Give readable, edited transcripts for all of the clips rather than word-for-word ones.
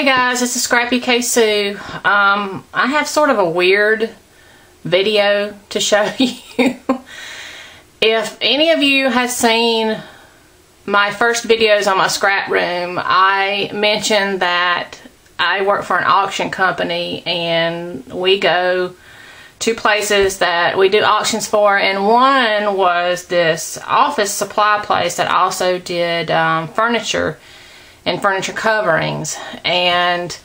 Hey guys, this is Scrappy K Sue. I have sort of a weird video to show you. If any of you have seen my first videos on my scrap room, I mentioned that I work for an auction company and we go to places that we do auctions for, and one was this office supply place that also did furniture and furniture coverings. And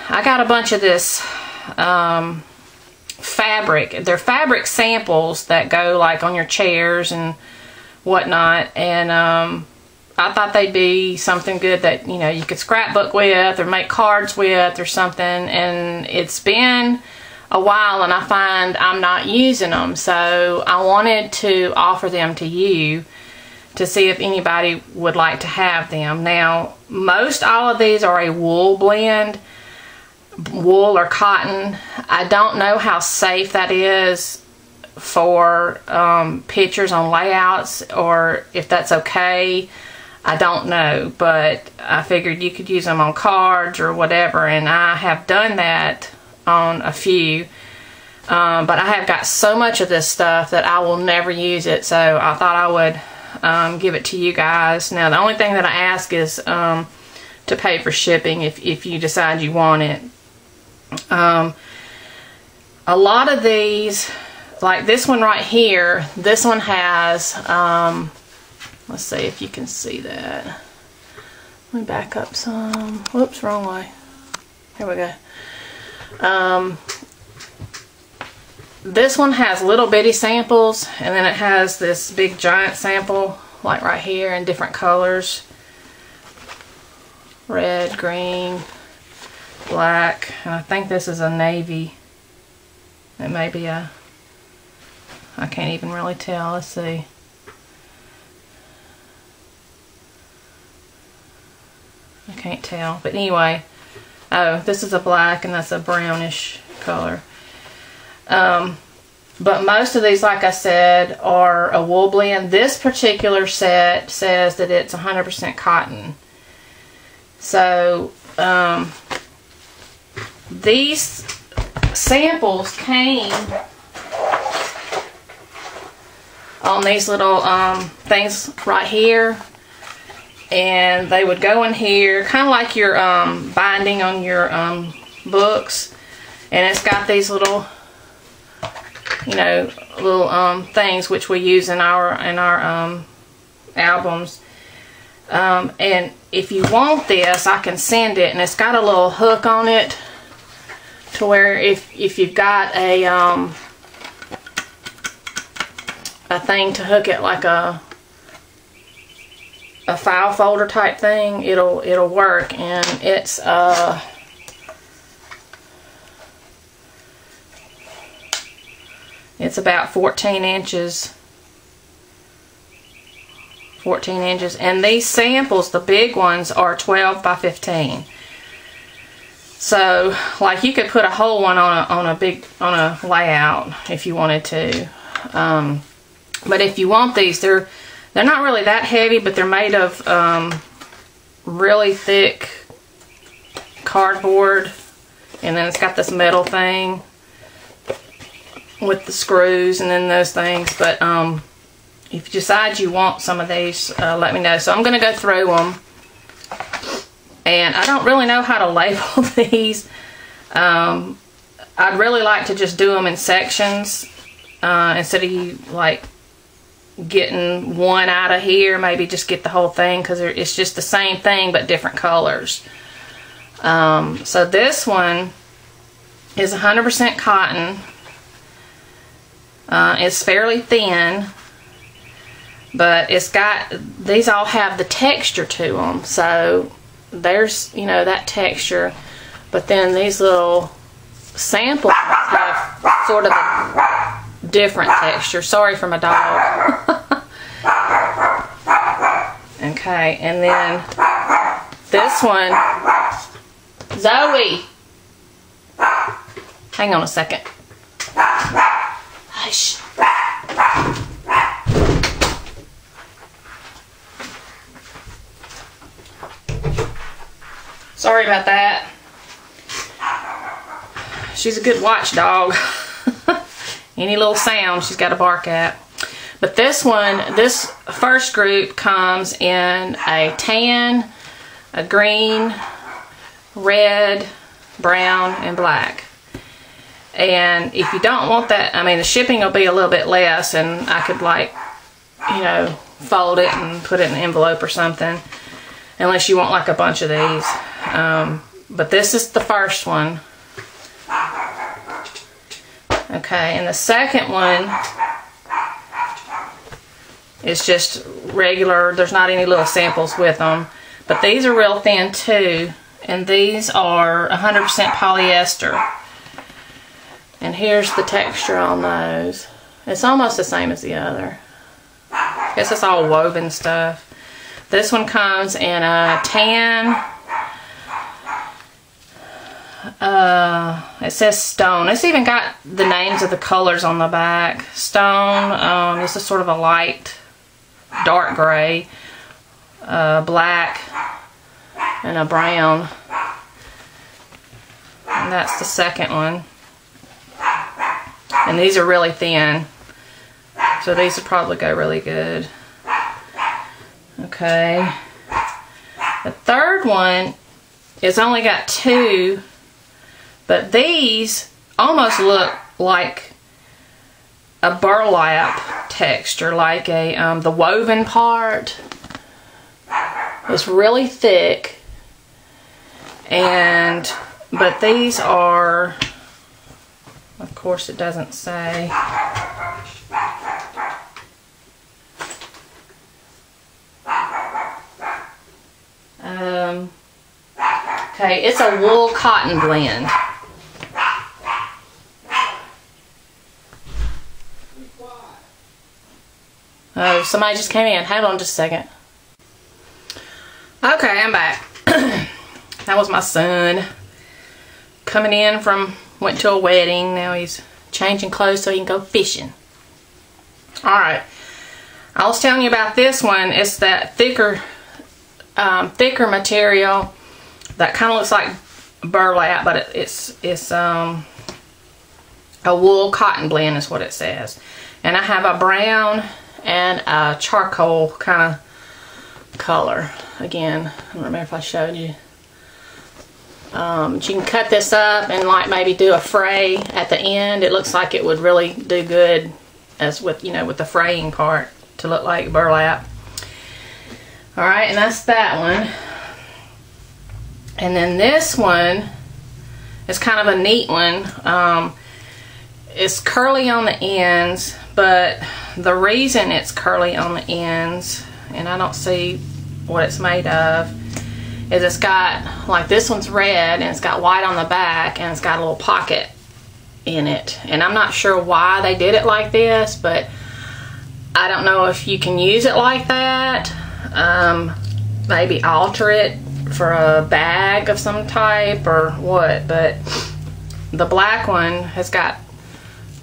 I got a bunch of this fabric. They're fabric samples that go like on your chairs and whatnot, and I thought they'd be something good that, you know, you could scrapbook with or make cards with or something. And it's been a while and I find I'm not using them, so I wanted to offer them to you to see if anybody would like to have them. Now, most all of these are a wool blend, wool or cotton. I don't know how safe that is for pictures on layouts, or if that's okay. I don't know, but I figured you could use them on cards or whatever, and I have done that on a few. But I have got so much of this stuff that I will never use it, so I thought I would give it to you guys. Now, the only thing that I ask is to pay for shipping if you decide you want it. A lot of these, like this one right here, this one has, let's see if you can see that. Let me back up some. Whoops, wrong way. Here we go. This one has little bitty samples, and then it has this big giant sample like right here in different colors. Red, green, black, and I think this is a navy. It may be a, I can't even really tell. Let's see. I can't tell, but anyway. Oh, this is a black and that's a brownish color. But most of these, like I said, are a wool blend. This particular set says that it's 100% cotton. So, these samples came on these little things right here. And they would go in here, kind of like your binding on your books. And it's got these little, you know, little things which we use in our albums. And if you want this, I can send it, and it's got a little hook on it to where if you've got a thing to hook it, like a file folder type thing, it'll work. And it's about 14 inches. And these samples, the big ones, are 12 by 15. So, like, you could put a whole one on a layout if you wanted to. But if you want these, they're not really that heavy, but they're made of really thick cardboard, and then it's got this metal thing with the screws and then those things. But if you decide you want some of these, let me know. So I'm going to go through them, and I don't really know how to label these. I'd really like to just do them in sections instead of you like getting one out of here. Maybe just get the whole thing, because it's just the same thing but different colors. So this one is 100% cotton. It's fairly thin, but it's got, these all have the texture to them. So there's, you know, that texture, but then these little samples have sort of a different texture. Sorry for my dog. Okay, and then this one, Zoe, hang on a second. Hush. Sorry about that. She's a good watchdog. Any little sound she's got to bark at. But this one, this first group comes in a tan, a green, red, brown, and black. And if you don't want that, I mean, the shipping will be a little bit less, and I could, like, you know, fold it and put it in an envelope or something, unless you want like a bunch of these. But this is the first one. Okay, and the second one is just regular. There's not any little samples with them, but these are real thin too, and these are 100% polyester. And here's the texture on those. It's almost the same as the other. I guess it's all woven stuff. This one comes in a tan. It says stone. It's even got the names of the colors on the back. Stone. This is sort of a light, dark gray, black, and a brown. And that's the second one. And these are really thin, so these would probably go really good. Okay. The third one is only got 2, but these almost look like a burlap texture, like a the woven part. It's really thick, but these are, of course it doesn't say. Okay, it's a wool cotton blend. Oh, somebody just came in. Hold on just a second. Okay, I'm back. That was my son coming in from, went to a wedding. Now he's changing clothes so he can go fishing. Alright, I was telling you about this one. It's that thicker material that kind of looks like burlap, but it's a wool cotton blend is what it says. And I have a brown and a charcoal kind of color. Again, I don't remember if I showed you. You can cut this up and like maybe do a fray at the end. It looks like it would really do good as with, you know, with the fraying part to look like burlap. Alright, and that's that one. And then this one is kind of a neat one. It's curly on the ends, but the reason it's curly on the ends, and I don't see what it's made of, is it's got, like this one's red and it's got white on the back and it's got a little pocket in it. And I'm not sure why they did it like this, but I don't know if you can use it like that. Maybe alter it for a bag of some type or what, but the black one has got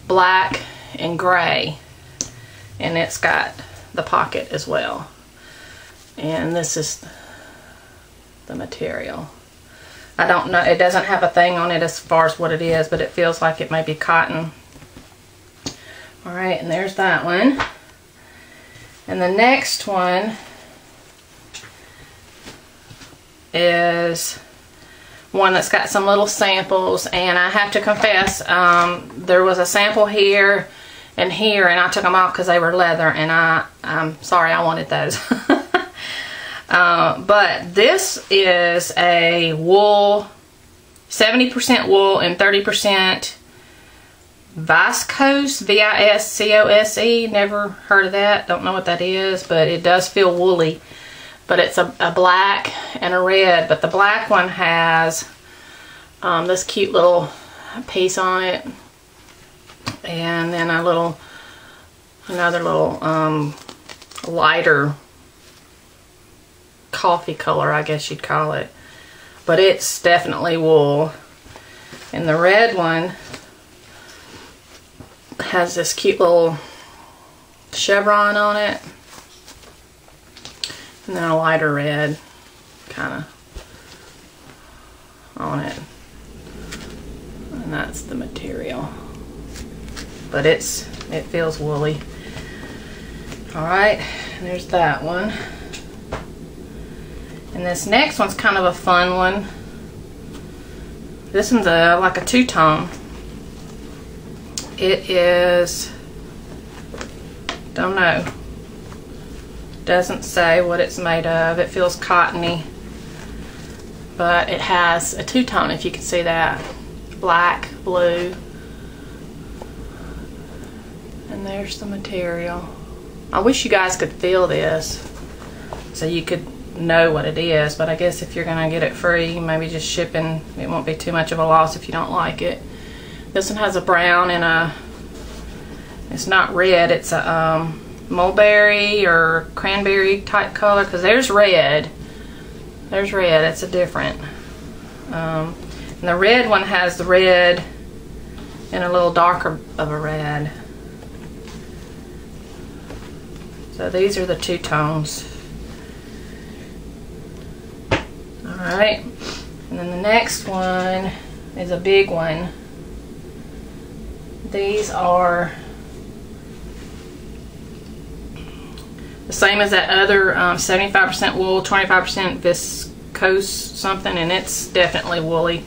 black and gray, and it's got the pocket as well. And this is the material. I don't know, it doesn't have a thing on it as far as what it is, but it feels like it may be cotton. Alright, and there's that one. And the next one is one that's got some little samples, and I have to confess, there was a sample here and here, and I took them off because they were leather, and I'm sorry, I wanted those. But this is a wool, 70% wool and 30% viscose, V-I-S-C-O-S-E. Never heard of that, don't know what that is, but it does feel woolly. But it's a black and a red, but the black one has this cute little piece on it, and then another little lighter coffee color, I guess you'd call it, but it's definitely wool. And the red one has this cute little chevron on it, and then a lighter red kind of on it. And that's the material. But it feels woolly. Alright, there's that one. And this next one's kind of a fun one. This one's like a two-tone. It is, don't know, doesn't say what it's made of. It feels cottony, but it has a two-tone, if you can see that. Black, blue, and there's the material. I wish you guys could feel this so you could know what it is, but I guess if you're gonna get it free, maybe just shipping, it won't be too much of a loss if you don't like it. This one has a brown and it's not red, it's a mulberry or cranberry type color, because there's red, it's a different. And the red one has the red and a little darker of a red. So these are the two tones. Alright, and then the next one is a big one. These are the same as that other 75% wool, 25% viscose something, and it's definitely woolly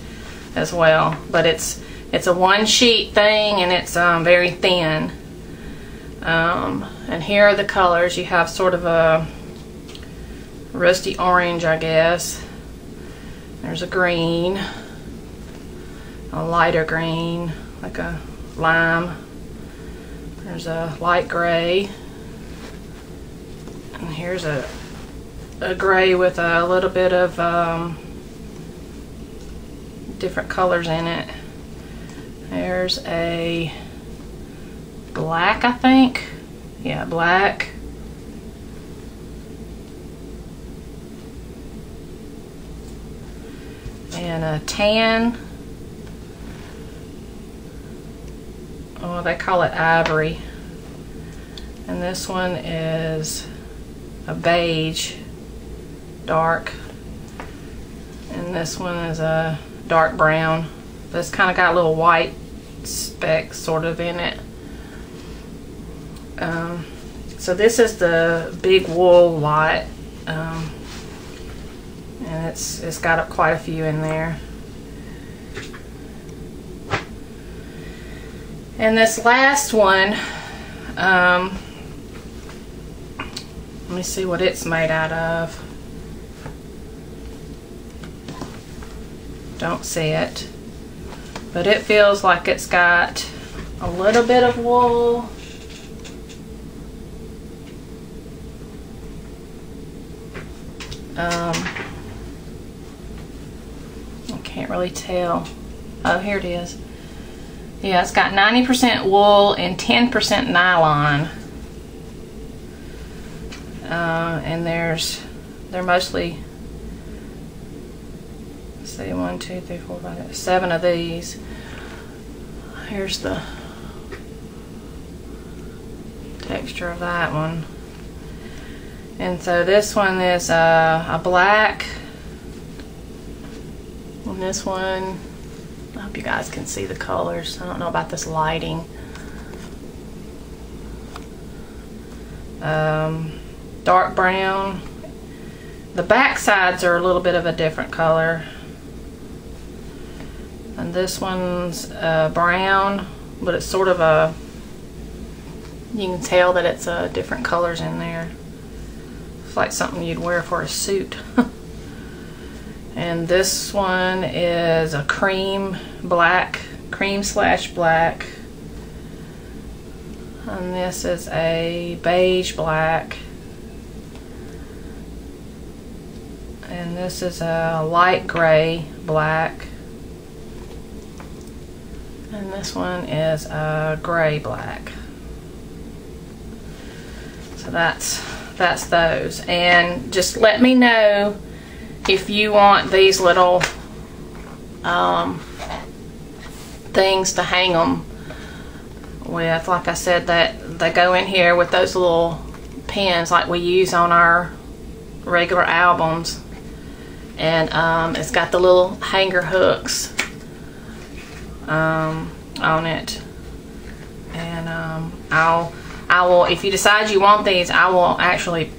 as well. But it's a one sheet thing, and it's very thin. And here are the colors. You have sort of a rusty orange, I guess. There's a green, a lighter green, like a lime. There's a light gray, and here's a gray with a little bit of different colors in it. There's a black, I think. Yeah, black. And a tan. Oh, they call it ivory. And this one is a beige, dark. And this one is a dark brown. This kind of got little white specks sort of in it. So this is the big wool lot. And it's got quite a few in there. And this last one, let me see what it's made out of. Don't see it, but it feels like it's got a little bit of wool. I can't really tell. Oh, here it is. Yeah, it's got 90% wool and 10% nylon. And they're mostly, let's see, 1, 2, 3, 4, 5, 7 of these. Here's the texture of that one. And so this one is a black, and this one, I hope you guys can see the colors. I don't know about this lighting. Dark brown. The back sides are a little bit of a different color. And this one's brown, but it's sort of a, you can tell that it's different colors in there. It's like something you'd wear for a suit. And this one is a cream black, cream/black. And this is a beige black. And this is a light gray black. And this one is a gray black. So that's those. And just let me know if you want these little things to hang them with. Like I said, that they go in here with those little pins like we use on our regular albums. And it's got the little hanger hooks on it. And I will, if you decide you want these, I will actually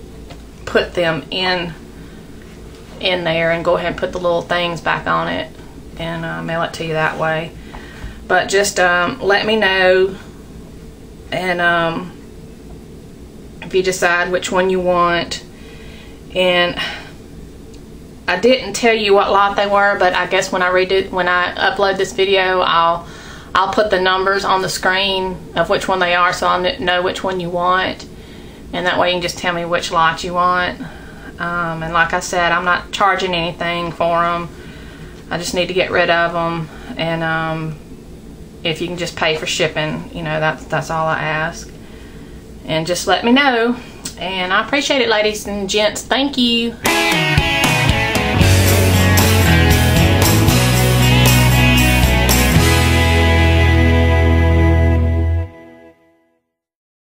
put them in there and go ahead and put the little things back on it and mail it to you that way. But just let me know, and if you decide which one you want. And I didn't tell you what lot they were, but I guess when I upload this video, I'll put the numbers on the screen of which one they are, so I'll know which one you want, and that way you can just tell me which lot you want. And like I said, I'm not charging anything for them. I just need to get rid of them, and if you can just pay for shipping, you know, that's all I ask. And just let me know, and I appreciate it, ladies and gents. Thank you.